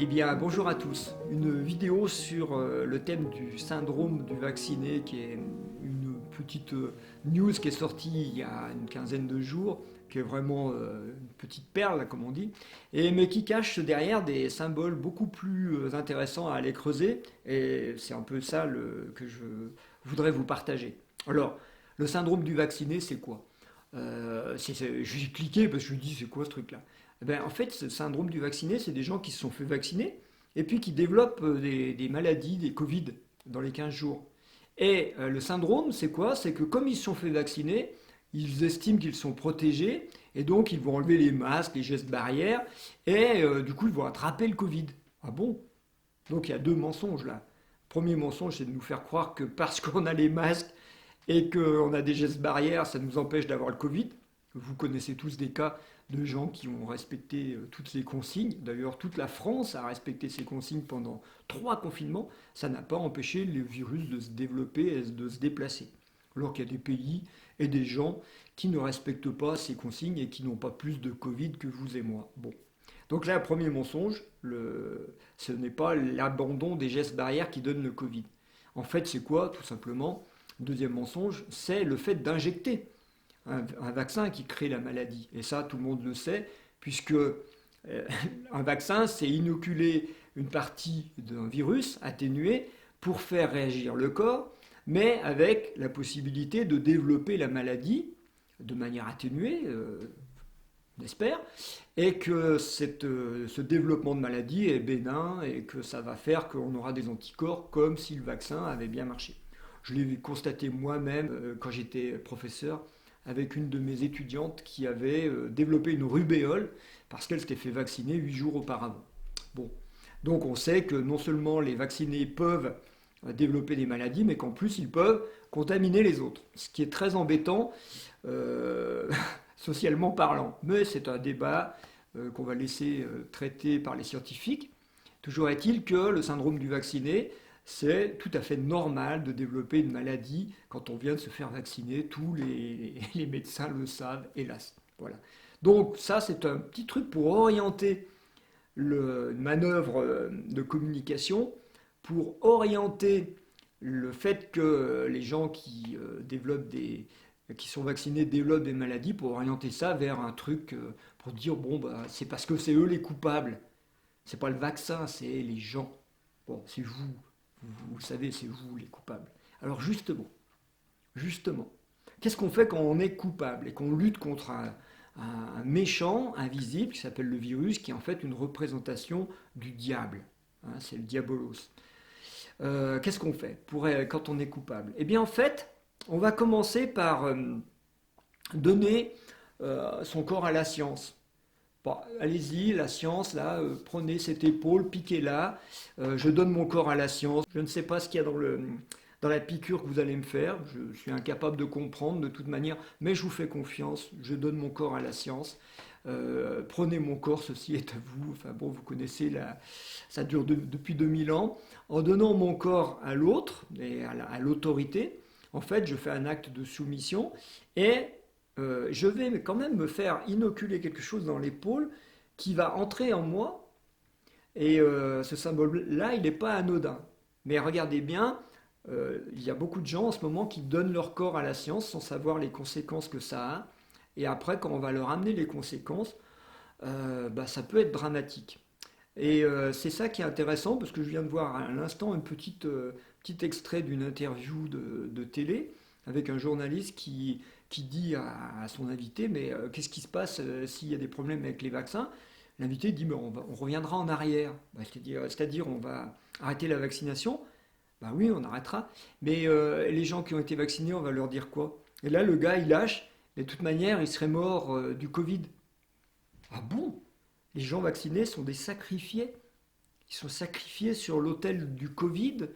Eh bien, bonjour à tous. Une vidéo sur le thème du syndrome du vacciné, qui est une petite news qui est sortie il y a une quinzaine de jours, qui est vraiment une petite perle, comme on dit, mais qui cache derrière des symboles beaucoup plus intéressants à aller creuser. Et c'est un peu ça que je voudrais vous partager. Alors, le syndrome du vacciné, c'est quoi? J'ai cliqué parce que je me dis, c'est quoi ce truc-là? Eh ben, en fait, ce syndrome du vacciné, c'est des gens qui se sont fait vacciner et puis qui développent des maladies, des Covid dans les 15 jours. Et le syndrome, c'est quoi? C'est que comme ils se sont fait vacciner, ils estiment qu'ils sont protégés et donc ils vont enlever les masques, les gestes barrières et du coup ils vont attraper le Covid. Ah bon? Donc il y a deux mensonges là. Premier mensonge, c'est de nous faire croire que parce qu'on a les masques et qu'on a des gestes barrières, ça nous empêche d'avoir le Covid. Vous connaissez tous des cas de gens qui ont respecté toutes les consignes. D'ailleurs, toute la France a respecté ces consignes pendant 3 confinements. Ça n'a pas empêché le virus de se développer et de se déplacer. Alors qu'il y a des pays et des gens qui ne respectent pas ces consignes et qui n'ont pas plus de Covid que vous et moi. Bon. Donc là, premier mensonge, ce n'est pas l'abandon des gestes barrières qui donne le Covid. En fait, c'est quoi, tout simplement? Deuxième mensonge, c'est le fait d'injecter un vaccin qui crée la maladie. Et ça, tout le monde le sait, puisque un vaccin, c'est inoculer une partie d'un virus atténué pour faire réagir le corps, mais avec la possibilité de développer la maladie de manière atténuée, on espère, et que ce développement de maladie est bénin et que ça va faire qu'on aura des anticorps comme si le vaccin avait bien marché. Je l'ai constaté moi-même quand j'étais professeur avec une de mes étudiantes qui avait développé une rubéole parce qu'elle s'était fait vacciner 8 jours auparavant. Bon. Donc on sait que non seulement les vaccinés peuvent développer des maladies, mais qu'en plus ils peuvent contaminer les autres. Ce qui est très embêtant, socialement parlant. Mais c'est un débat qu'on va laisser traiter par les scientifiques. Toujours est-il que le syndrome du vacciné, c'est tout à fait normal de développer une maladie quand on vient de se faire vacciner. Tous les médecins le savent, hélas. Voilà. Donc ça, c'est un petit truc pour orienter une manœuvre de communication, pour orienter le fait que les gens qui sont vaccinés développent des maladies, pour orienter ça vers un truc pour dire bon bah c'est parce que c'est eux les coupables. C'est pas le vaccin, c'est les gens. Bon, c'est vous le savez, c'est vous les coupables. Alors justement, qu'est-ce qu'on fait quand on est coupable et qu'on lutte contre un méchant invisible qui s'appelle le virus, qui est en fait une représentation du diable, hein, c'est le diabolos. Qu'est-ce qu'on fait quand on est coupable? Eh bien en fait, on va commencer par donner son corps à la science. Bon, allez-y, la science, là, prenez cette épaule, piquez-la, je donne mon corps à la science. Je ne sais pas ce qu'il y a dans la piqûre que vous allez me faire, je suis incapable de comprendre de toute manière, mais je vous fais confiance, je donne mon corps à la science. Prenez mon corps, ceci est à vous. Enfin bon, vous connaissez, ça dure depuis 2000 ans. En donnant mon corps à l'autre et à l'autorité, en fait, je fais un acte de soumission et je vais quand même me faire inoculer quelque chose dans l'épaule qui va entrer en moi. Et ce symbole-là, il n'est pas anodin. Mais regardez bien, il y a beaucoup de gens en ce moment qui donnent leur corps à la science sans savoir les conséquences que ça a. Et après, quand on va leur amener les conséquences, ça peut être dramatique. Et c'est ça qui est intéressant, parce que je viens de voir à l'instant un petit extrait d'une interview de télé avec un journaliste qui dit à son invité, mais qu'est-ce qui se passe s'il y a des problèmes avec les vaccins? L'invité dit, mais on reviendra en arrière. C'est-à-dire on va arrêter la vaccination. Ben oui, on arrêtera. Mais les gens qui ont été vaccinés, on va leur dire quoi? Et là, le gars, il lâche. De toute manière, il serait mort du Covid. Ah bon? Les gens vaccinés sont des sacrifiés. Ils sont sacrifiés sur l'autel du Covid,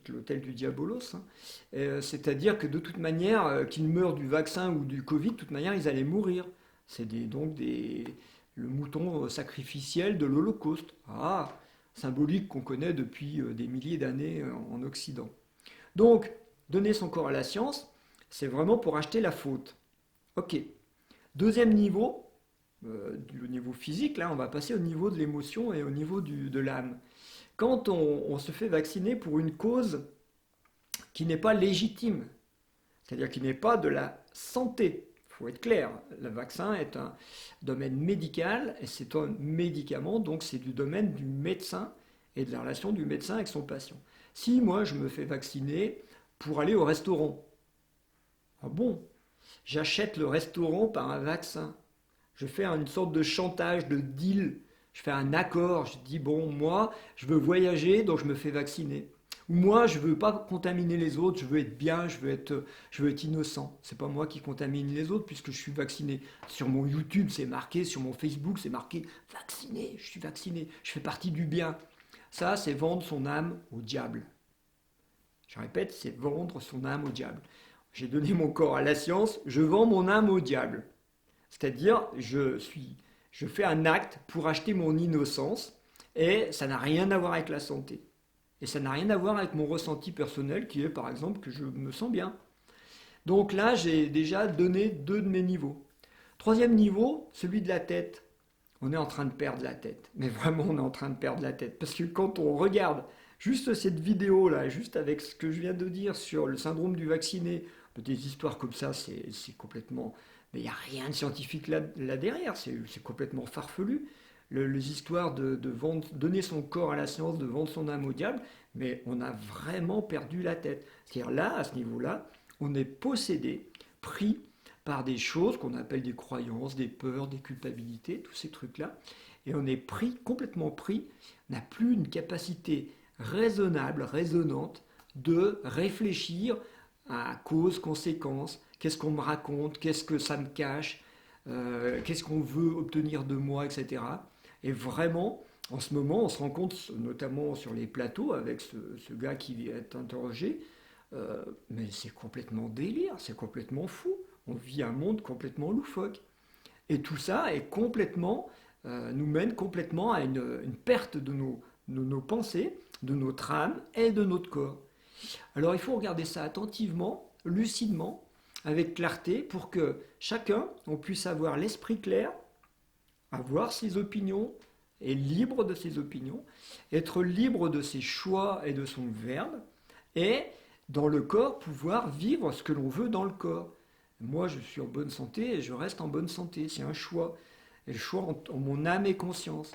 l'autel du diabolos. Hein. C'est-à-dire que de toute manière, qu'ils meurent du vaccin ou du Covid, de toute manière, ils allaient mourir. C'est le mouton sacrificiel de l'Holocauste. Ah, symbolique qu'on connaît depuis des milliers d'années en Occident. Donc, donner son corps à la science, c'est vraiment pour acheter la faute. Ok. Deuxième niveau, au niveau physique, là, on va passer au niveau de l'émotion et au niveau de l'âme. Quand on se fait vacciner pour une cause qui n'est pas légitime, c'est-à-dire qui n'est pas de la santé, il faut être clair, le vaccin est un domaine médical et c'est un médicament, donc c'est du domaine du médecin et de la relation du médecin avec son patient. Si moi je me fais vacciner pour aller au restaurant, ah bon, j'achète le restaurant par un vaccin, je fais une sorte de chantage, de deal, je fais un accord, je dis bon, moi je veux voyager donc je me fais vacciner. Ou moi je veux pas contaminer les autres, je veux être bien, je veux être innocent. C'est pas moi qui contamine les autres puisque je suis vacciné. Sur mon YouTube c'est marqué, sur mon Facebook c'est marqué vacciné, je suis vacciné, je fais partie du bien. Ça c'est vendre son âme au diable. Je répète, c'est vendre son âme au diable. J'ai donné mon corps à la science, je vends mon âme au diable. C'est-à-dire, je fais un acte pour acheter mon innocence et ça n'a rien à voir avec la santé. Et ça n'a rien à voir avec mon ressenti personnel qui est par exemple que je me sens bien. Donc là, j'ai déjà donné deux de mes niveaux. Troisième niveau, celui de la tête. On est en train de perdre la tête. Mais vraiment, on est en train de perdre la tête. Parce que quand on regarde juste cette vidéo-là, juste avec ce que je viens de dire sur le syndrome du vacciné, des histoires comme ça, c'est complètement... Mais il n'y a rien de scientifique là derrière, c'est complètement farfelu. Les histoires de donner son corps à la science, de vendre son âme au diable, mais on a vraiment perdu la tête. C'est-à-dire là, à ce niveau-là, on est possédé, pris par des choses qu'on appelle des croyances, des peurs, des culpabilités, tous ces trucs-là. Et on est pris, complètement pris, on n'a plus une capacité raisonnable, raisonnante, de réfléchir à cause, conséquence, qu'est-ce qu'on me raconte, qu'est-ce que ça me cache, qu'est-ce qu'on veut obtenir de moi, etc. Et vraiment, en ce moment, on se rend compte, notamment sur les plateaux, avec ce gars qui est interrogé, mais c'est complètement délire, c'est complètement fou. On vit un monde complètement loufoque. Et tout ça est complètement, nous mène complètement à une perte de nos pensées, de notre âme et de notre corps. Alors il faut regarder ça attentivement, lucidement, avec clarté, pour que chacun, on puisse avoir l'esprit clair, avoir ses opinions, et libre de ses opinions, être libre de ses choix et de son verbe, et dans le corps, pouvoir vivre ce que l'on veut dans le corps. Moi, je suis en bonne santé et je reste en bonne santé. C'est un choix. Et le choix en mon âme et conscience.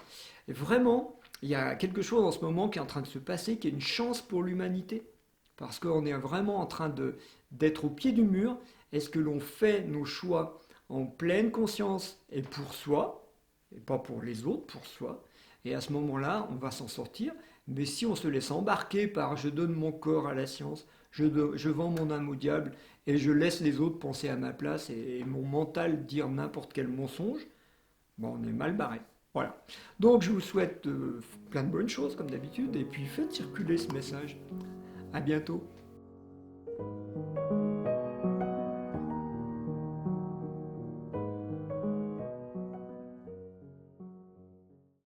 Et vraiment, il y a quelque chose en ce moment qui est en train de se passer, qui est une chance pour l'humanité. Parce qu'on est vraiment en train d'être au pied du mur. Est-ce que l'on fait nos choix en pleine conscience et pour soi, et pas pour les autres, pour soi. Et à ce moment-là, on va s'en sortir. Mais si on se laisse embarquer par je donne mon corps à la science, je vends mon âme au diable et je laisse les autres penser à ma place et mon mental dire n'importe quel mensonge, bon, on est mal barré. Voilà. Donc je vous souhaite plein de bonnes choses comme d'habitude et puis faites circuler ce message. À bientôt.